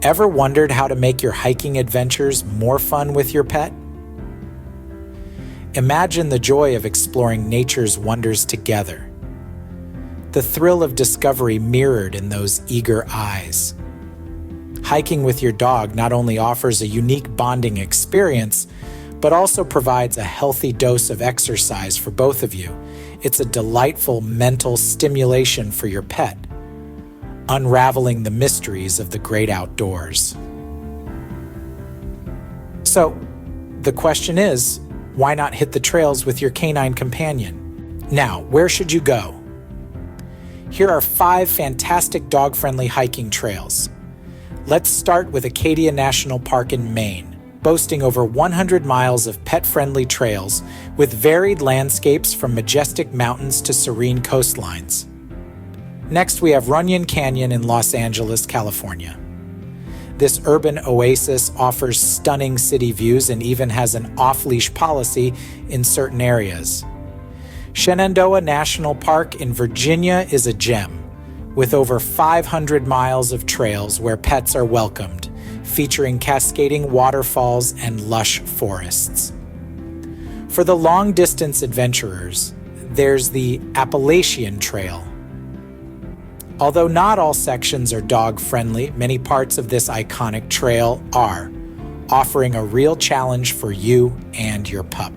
Ever wondered how to make your hiking adventures more fun with your pet? Imagine the joy of exploring nature's wonders together. The thrill of discovery mirrored in those eager eyes. Hiking with your dog not only offers a unique bonding experience, but also provides a healthy dose of exercise for both of you. It's a delightful mental stimulation for your pet, unraveling the mysteries of the great outdoors. So, the question is, why not hit the trails with your canine companion? Now, where should you go? Here are 5 fantastic dog-friendly hiking trails. Let's start with Acadia National Park in Maine, boasting over 100 miles of pet-friendly trails with varied landscapes from majestic mountains to serene coastlines. Next, we have Runyon Canyon in Los Angeles, California. This urban oasis offers stunning city views and even has an off-leash policy in certain areas. Shenandoah National Park in Virginia is a gem, with over 500 miles of trails where pets are welcomed, featuring cascading waterfalls and lush forests. For the long-distance adventurers, there's the Appalachian Trail. Although not all sections are dog-friendly, many parts of this iconic trail are, offering a real challenge for you and your pup.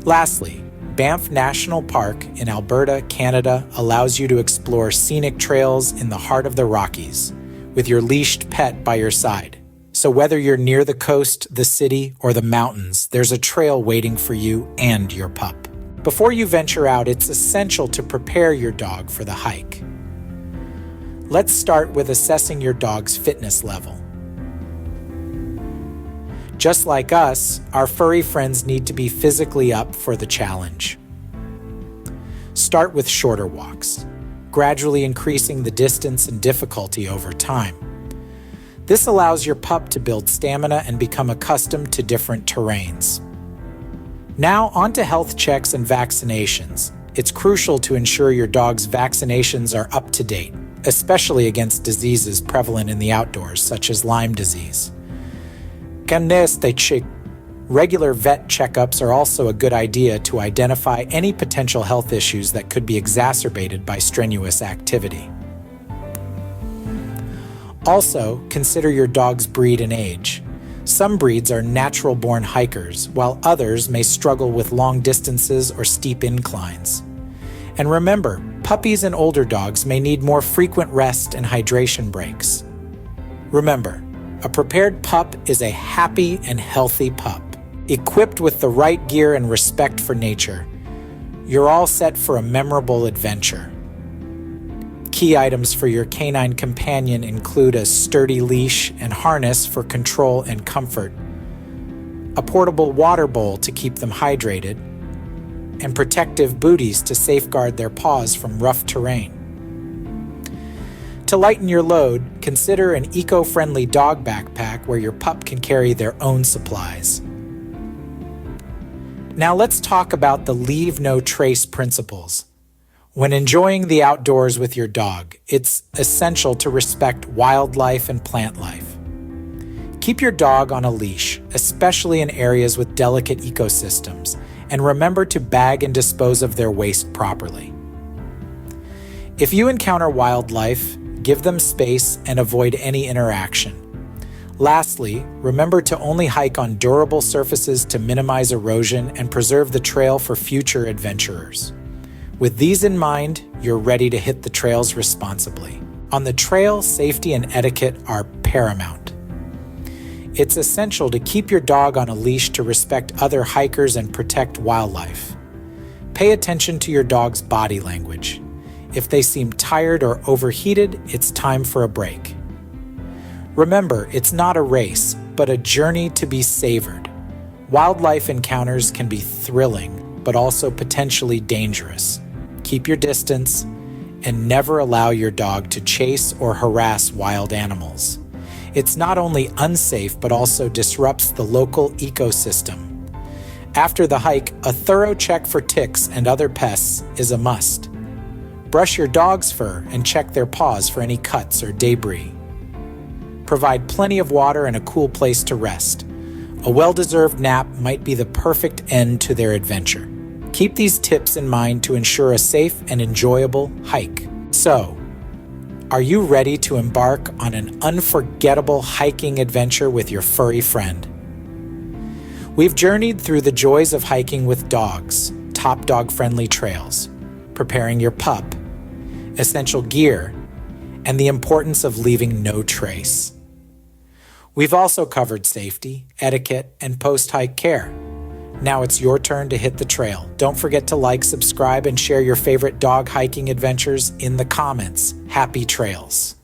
Lastly, Banff National Park in Alberta, Canada allows you to explore scenic trails in the heart of the Rockies, with your leashed pet by your side. So whether you're near the coast, the city, or the mountains, there's a trail waiting for you and your pup. Before you venture out, it's essential to prepare your dog for the hike. Let's start with assessing your dog's fitness level. Just like us, our furry friends need to be physically up for the challenge. Start with shorter walks, gradually increasing the distance and difficulty over time. This allows your pup to build stamina and become accustomed to different terrains. Now, on to health checks and vaccinations. It's crucial to ensure your dog's vaccinations are up to date, especially against diseases prevalent in the outdoors, such as Lyme disease. Regular vet checkups are also a good idea to identify any potential health issues that could be exacerbated by strenuous activity. Also, consider your dog's breed and age. Some breeds are natural-born hikers, while others may struggle with long distances or steep inclines. And remember, puppies and older dogs may need more frequent rest and hydration breaks. Remember, a prepared pup is a happy and healthy pup. Equipped with the right gear and respect for nature, you're all set for a memorable adventure. Key items for your canine companion include a sturdy leash and harness for control and comfort, a portable water bowl to keep them hydrated, and protective booties to safeguard their paws from rough terrain. To lighten your load, consider an eco-friendly dog backpack where your pup can carry their own supplies. Now let's talk about the leave no trace principles. When enjoying the outdoors with your dog, it's essential to respect wildlife and plant life. Keep your dog on a leash, especially in areas with delicate ecosystems, and remember to bag and dispose of their waste properly. If you encounter wildlife, give them space and avoid any interaction. Lastly, remember to only hike on durable surfaces to minimize erosion and preserve the trail for future adventurers. With these in mind, you're ready to hit the trails responsibly. On the trail, safety and etiquette are paramount. It's essential to keep your dog on a leash to respect other hikers and protect wildlife. Pay attention to your dog's body language. If they seem tired or overheated, it's time for a break. Remember, it's not a race, but a journey to be savored. Wildlife encounters can be thrilling, but also potentially dangerous. Keep your distance and never allow your dog to chase or harass wild animals. It's not only unsafe, but also disrupts the local ecosystem. After the hike, a thorough check for ticks and other pests is a must. Brush your dog's fur and check their paws for any cuts or debris. provide plenty of water and a cool place to rest. A well-deserved nap might be the perfect end to their adventure. Keep these tips in mind to ensure a safe and enjoyable hike. So, are you ready to embark on an unforgettable hiking adventure with your furry friend? We've journeyed through the joys of hiking with dogs, top dog-friendly trails, preparing your pup, essential gear, and the importance of leaving no trace. We've also covered safety, etiquette, and post-hike care. Now it's your turn to hit the trail. Don't forget to like, subscribe, and share your favorite dog hiking adventures in the comments. Happy trails!